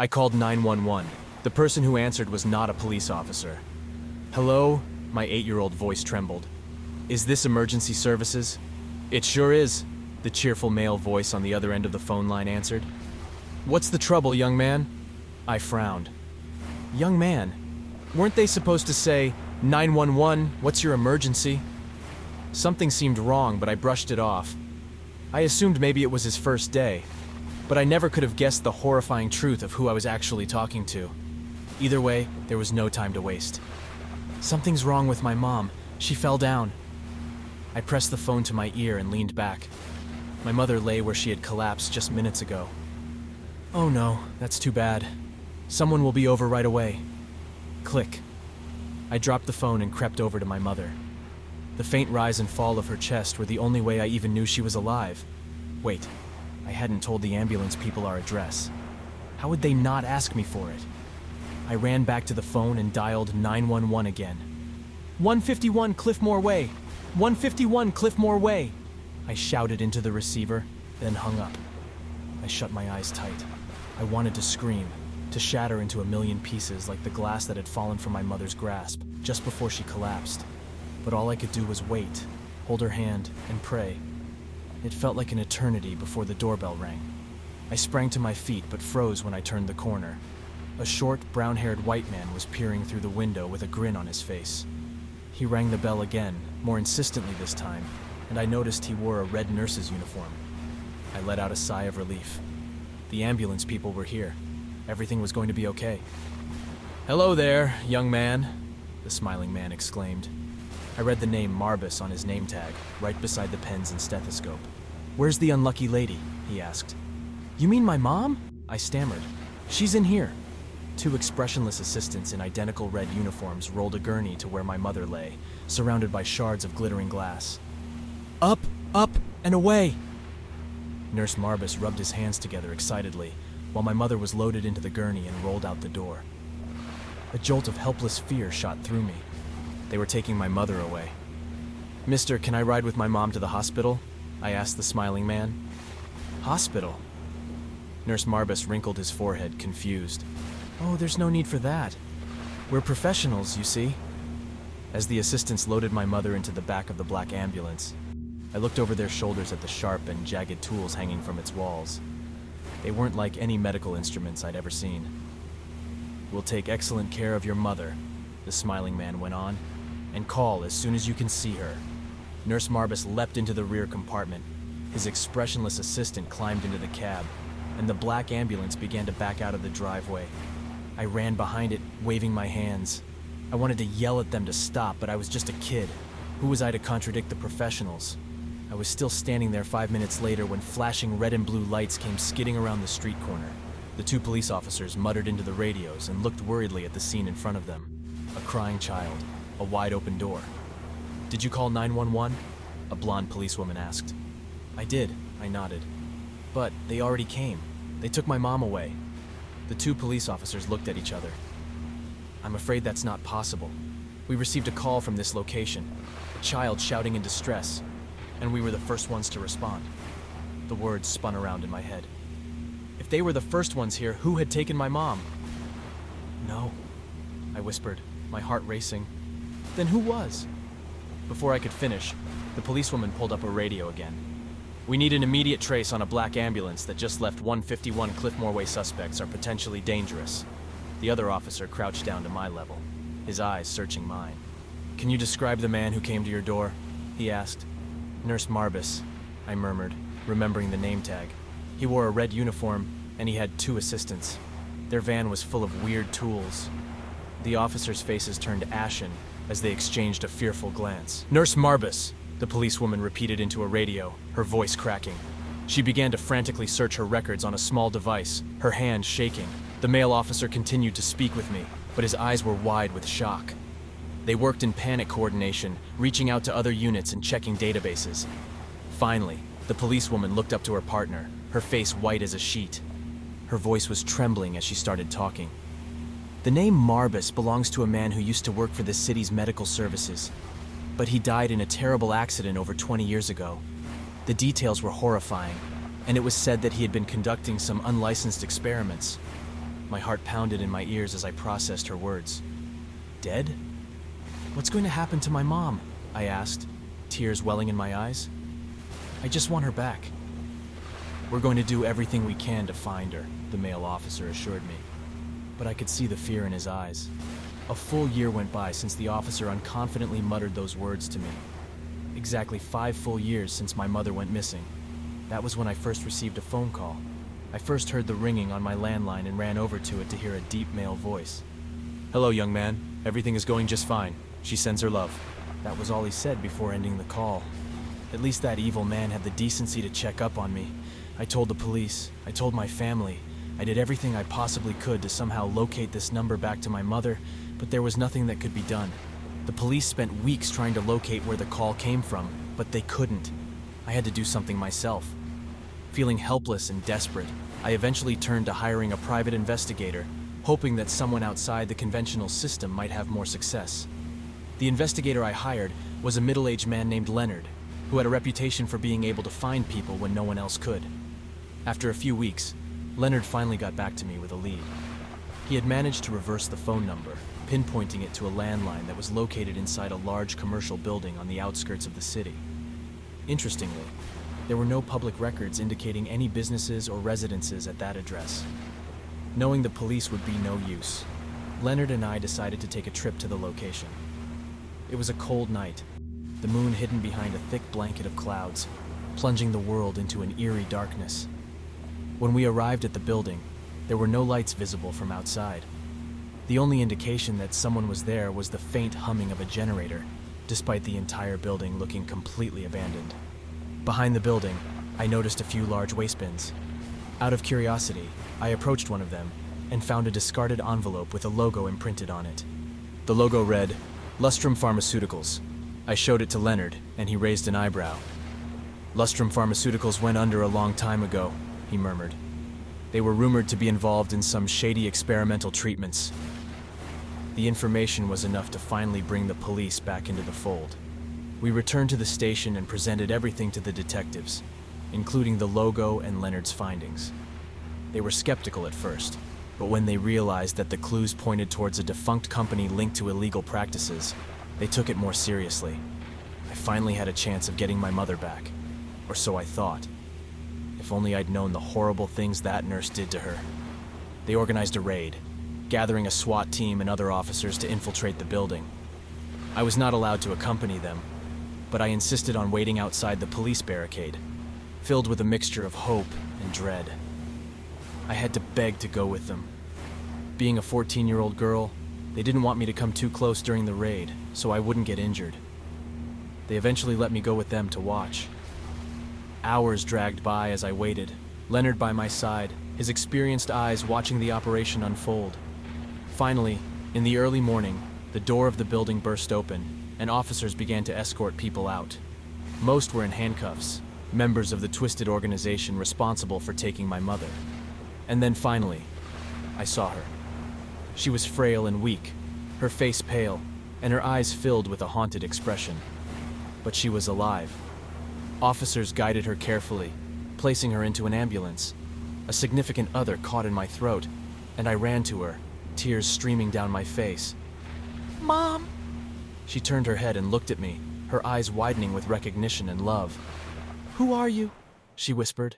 I called 911. The person who answered was not a police officer. Hello? My 8-year-old voice trembled. Is this emergency services? It sure is, the cheerful male voice on the other end of the phone line answered. What's the trouble, young man? I frowned. Young man? Weren't they supposed to say, 911, what's your emergency? Something seemed wrong, but I brushed it off. I assumed maybe it was his first day, but I never could have guessed the horrifying truth of who I was actually talking to. Either way, there was no time to waste. Something's wrong with my mom. She fell down. I pressed the phone to my ear and leaned back. My mother lay where she had collapsed just minutes ago. Oh no, that's too bad. Someone will be over right away. Click. I dropped the phone and crept over to my mother. The faint rise and fall of her chest were the only way I even knew she was alive. Wait, I hadn't told the ambulance people our address. How would they not ask me for it? I ran back to the phone and dialed 911 again. 151 Cliffmore Way! 151 Cliffmore Way! I shouted into the receiver, then hung up. I shut my eyes tight. I wanted to scream, to shatter into a million pieces like the glass that had fallen from my mother's grasp just before she collapsed. But all I could do was wait, hold her hand, and pray. It felt like an eternity before the doorbell rang. I sprang to my feet but froze when I turned the corner. A short, brown-haired white man was peering through the window with a grin on his face. He rang the bell again, more insistently this time, and I noticed he wore a red nurse's uniform. I let out a sigh of relief. The ambulance people were here. Everything was going to be okay. "Hello there, young man," the smiling man exclaimed. I read the name Marbus on his name tag, right beside the pens and stethoscope. "Where's the unlucky lady?" he asked. "You mean my mom?" I stammered. "She's in here." Two expressionless assistants in identical red uniforms rolled a gurney to where my mother lay, surrounded by shards of glittering glass. Up, and away! Nurse Marbus rubbed his hands together excitedly, while my mother was loaded into the gurney and rolled out the door. A jolt of helpless fear shot through me. They were taking my mother away. "Mister, can I ride with my mom to the hospital?" I asked the smiling man. "Hospital?" Nurse Marbus wrinkled his forehead, confused. "Oh, there's no need for that. We're professionals, you see." As the assistants loaded my mother into the back of the black ambulance, I looked over their shoulders at the sharp and jagged tools hanging from its walls. They weren't like any medical instruments I'd ever seen. "We'll take excellent care of your mother," the smiling man went on, "and call as soon as you can see her." Nurse Marbus leapt into the rear compartment. His expressionless assistant climbed into the cab, and the black ambulance began to back out of the driveway. I ran behind it, waving my hands. I wanted to yell at them to stop, but I was just a kid. Who was I to contradict the professionals? I was still standing there 5 minutes later when flashing red and blue lights came skidding around the street corner. The two police officers muttered into the radios and looked worriedly at the scene in front of them. A crying child, a wide-open door. "Did you call 911? A blonde policewoman asked. "I did," I nodded. "But they already came. They took my mom away." The two police officers looked at each other. "I'm afraid that's not possible. We received a call from this location, a child shouting in distress, and we were the first ones to respond." The words spun around in my head. If they were the first ones here, who had taken my mom? "No," I whispered, my heart racing. "Then who was?" Before I could finish, the policewoman pulled up a radio again. "We need an immediate trace on a black ambulance that just left 151 Cliffmore Way. Suspects are potentially dangerous." The other officer crouched down to my level, his eyes searching mine. "Can you describe the man who came to your door?" he asked. "Nurse Marbus," I murmured, remembering the name tag. He wore a red uniform, and he had two assistants. Their van was full of weird tools. The officers' faces turned ashen as they exchanged a fearful glance. "Nurse Marbus," the policewoman repeated into a radio, her voice cracking. She began to frantically search her records on a small device, her hand shaking. The male officer continued to speak with me, but his eyes were wide with shock. They worked in panic coordination, reaching out to other units and checking databases. Finally, the policewoman looked up to her partner, her face white as a sheet. Her voice was trembling as she started talking. "The name Marbus belongs to a man who used to work for the city's medical services, but he died in a terrible accident over 20 years ago. The details were horrifying, and it was said that he had been conducting some unlicensed experiments. My heart pounded in my ears as I processed her words. Dead? What's going to happen to my mom? I asked, tears welling in my eyes. I just want her back. We're going to do everything we can to find her, the male officer assured me. But I could see the fear in his eyes. A full year went by since the officer unconfidently muttered those words to me. Exactly 5 full years since my mother went missing. That was when I first received a phone call. I first heard the ringing on my landline and ran over to it to hear a deep male voice. Hello, young man. Everything is going just fine. She sends her love. That was all he said before ending the call. At least that evil man had the decency to check up on me. I told the police. I told my family. I did everything I possibly could to somehow locate this number back to my mother, but there was nothing that could be done. The police spent weeks trying to locate where the call came from, but they couldn't. I had to do something myself. Feeling helpless and desperate, I eventually turned to hiring a private investigator, hoping that someone outside the conventional system might have more success. The investigator I hired was a middle-aged man named Leonard, who had a reputation for being able to find people when no one else could. After a few weeks, Leonard finally got back to me with a lead. He had managed to reverse the phone number, pinpointing it to a landline that was located inside a large commercial building on the outskirts of the city. Interestingly, there were no public records indicating any businesses or residences at that address. Knowing the police would be no use, Leonard and I decided to take a trip to the location. It was a cold night, the moon hidden behind a thick blanket of clouds, plunging the world into an eerie darkness. When we arrived at the building, there were no lights visible from outside. The only indication that someone was there was the faint humming of a generator, despite the entire building looking completely abandoned. Behind the building, I noticed a few large waste bins. Out of curiosity, I approached one of them and found a discarded envelope with a logo imprinted on it. The logo read, Lustrum Pharmaceuticals. I showed it to Leonard, and he raised an eyebrow. Lustrum Pharmaceuticals went under a long time ago, he murmured. They were rumored to be involved in some shady experimental treatments. The information was enough to finally bring the police back into the fold. We returned to the station and presented everything to the detectives, including the logo and Leonard's findings. They were skeptical at first, but when they realized that the clues pointed towards a defunct company linked to illegal practices, they took it more seriously. I finally had a chance of getting my mother back, or so I thought. If only I'd known the horrible things that nurse did to her. They organized a raid, gathering a SWAT team and other officers to infiltrate the building. I was not allowed to accompany them, but I insisted on waiting outside the police barricade, filled with a mixture of hope and dread. I had to beg to go with them. Being a 14-year-old girl, they didn't want me to come too close during the raid, so I wouldn't get injured. They eventually let me go with them to watch. Hours dragged by as I waited, Leonard by my side, his experienced eyes watching the operation unfold. Finally, in the early morning, the door of the building burst open, and officers began to escort people out. Most were in handcuffs, members of the twisted organization responsible for taking my mother. And then finally, I saw her. She was frail and weak, her face pale, and her eyes filled with a haunted expression. But she was alive. Officers guided her carefully, placing her into an ambulance. A significant other caught in my throat, and I ran to her, tears streaming down my face. "Mom!" She turned her head and looked at me, her eyes widening with recognition and love. "Who are you?" she whispered.